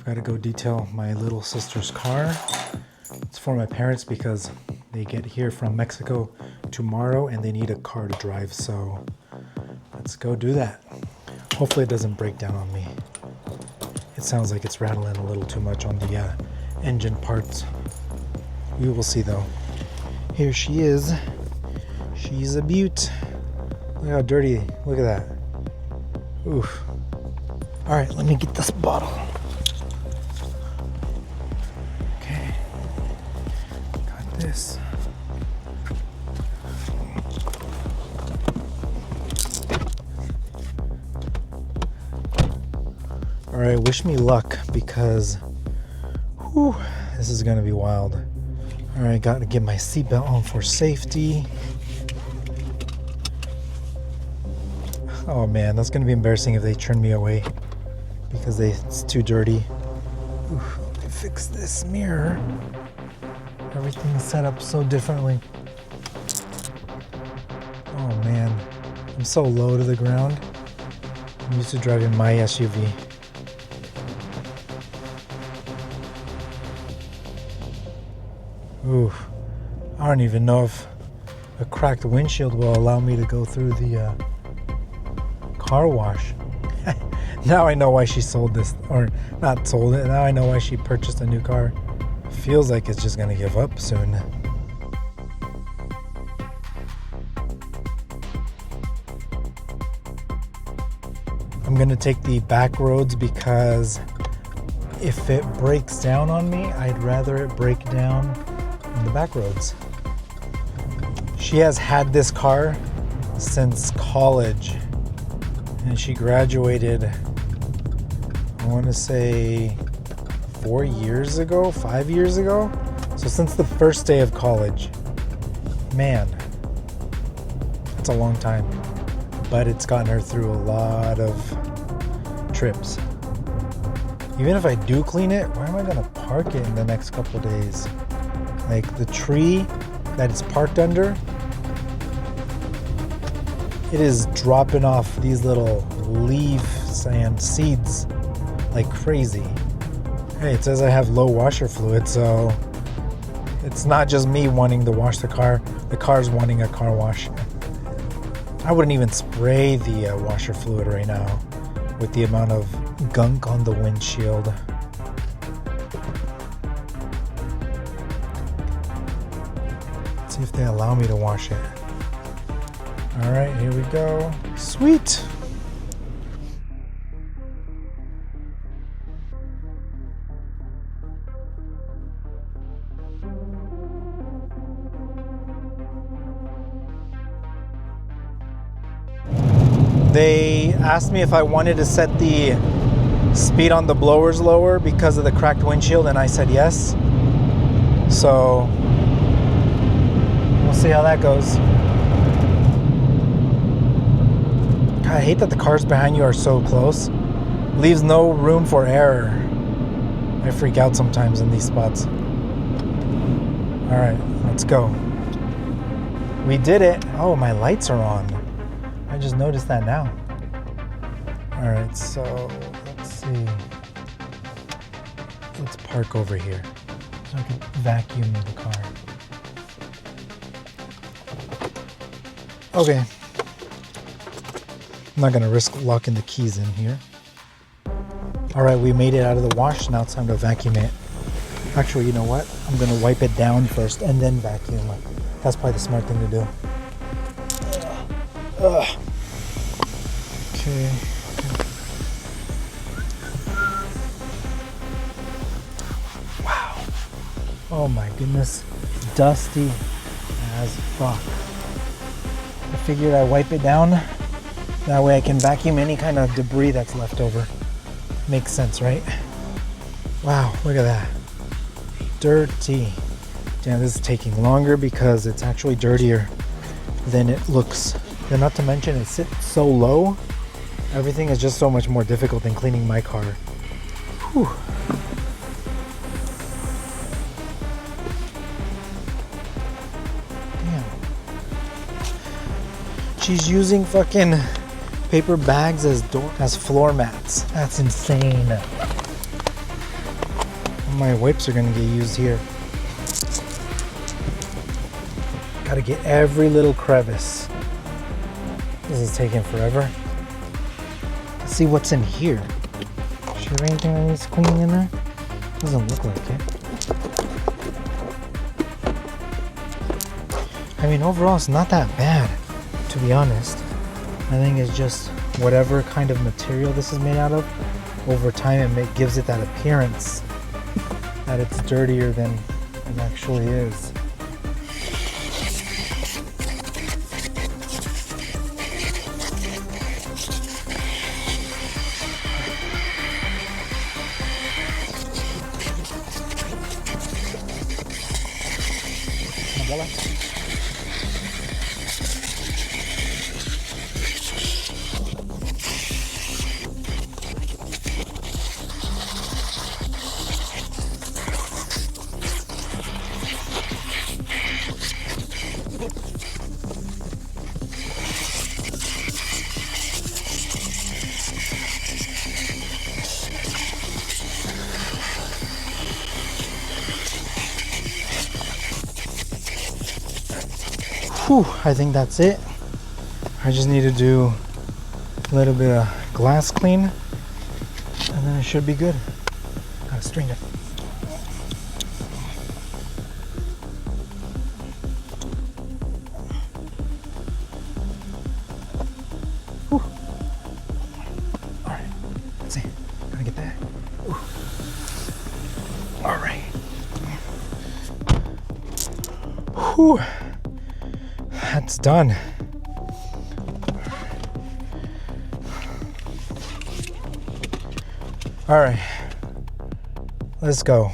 I've got to go detail my little sister's car. It's for my parents because they get here from Mexico tomorrow and they need a car to drive, so let's go do that. Hopefully it doesn't break down on me. It sounds like it's rattling a little too much on the engine parts. We will see though. Here she is. She's a beaut. Look how dirty. Look at that. Oof. All right, let me get this bottle. Okay. Got this. All right, wish me luck because whew, this is gonna be wild. All right, got to get my seatbelt on for safety. Oh man, that's gonna be embarrassing if they turn me away because it's too dirty. Oof, let me fix this mirror. Everything's set up so differently. Oh man, I'm so low to the ground. I'm used to driving my SUV. Oof, I don't even know if a cracked windshield will allow me to go through the car wash. Now I know why she sold this, or not sold it. Now I know why she purchased a new car. Feels like it's just gonna give up soon. I'm gonna take the back roads because if it breaks down on me, I'd rather it break down on the back roads. She has had this car since college and she graduated, I want to say 4 years ago, 5 years ago. So since the first day of college. Man, that's a long time, but it's gotten her through a lot of trips. Even if I do clean it, where am I gonna park it in the next couple days? Like the tree that it's parked under, it is dropping off these little leaves and seeds like crazy. Hey, it says I have low washer fluid, so it's not just me wanting to wash the car's wanting a car wash. I wouldn't even spray the washer fluid right now with the amount of gunk on the windshield. Let's see if they allow me to wash it. All right, here we go. Sweet. They asked me if I wanted to set the speed on the blowers lower because of the cracked windshield, and I said yes. So we'll see how that goes. God, I hate that the cars behind you are so close. Leaves no room for error. I freak out sometimes in these spots. All right, let's go. We did it. Oh, my lights are on. I just noticed that now. All right, so let's see. Let's park over here so I can vacuum the car. Okay. I'm not gonna risk locking the keys in here. All right, we made it out of the wash. Now it's time to vacuum it. Actually, you know what? I'm gonna wipe it down first and then vacuum it. That's probably the smart thing to do. Okay. Wow. Oh my goodness. Dusty as fuck. I figured I'd wipe it down. That way I can vacuum any kind of debris that's left over. Makes sense, right? Wow, look at that. Dirty. Damn, this is taking longer because it's actually dirtier than it looks. And not to mention it sits so low. Everything is just so much more difficult than cleaning my car. Whew. Damn. She's using fucking paper bags as floor mats. That's insane. My wipes are gonna get used here. Gotta get every little crevice. This is taking forever. Let's see what's in here. Is there anything that needs cleaning in there? Doesn't look like it. I mean, overall, it's not that bad, to be honest. I think it's just whatever kind of material this is made out of, over time it gives it that appearance that it's dirtier than it actually is. Whew, I think that's it. I just need to do a little bit of glass clean and then it should be good. Gotta string it. Whew. All right, let's see. Gotta get that. Whew. All right. Whew. That's done. All right, let's go.